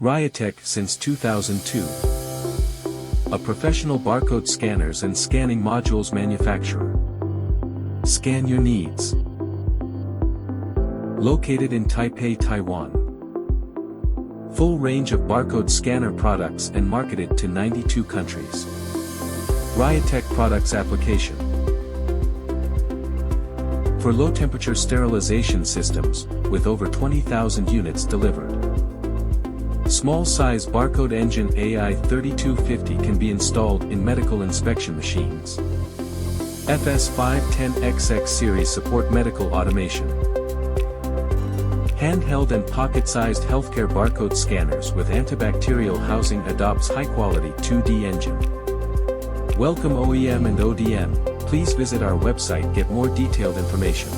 RIOTEC since 2002. A professional barcode scanners and scanning modules manufacturer. Scan your needs. Located in Taipei, Taiwan. Full range of barcode scanner products and marketed to 92 countries. RIOTEC products application. For low-temperature sterilization systems, with over 20,000 units delivered. Small-size barcode engine AI3250 can be installed in medical inspection machines. FS510XX series support medical automation. Handheld and pocket-sized healthcare barcode scanners with antibacterial housing adopts high-quality 2D engine. Welcome OEM and ODM, please visit our website get more detailed information.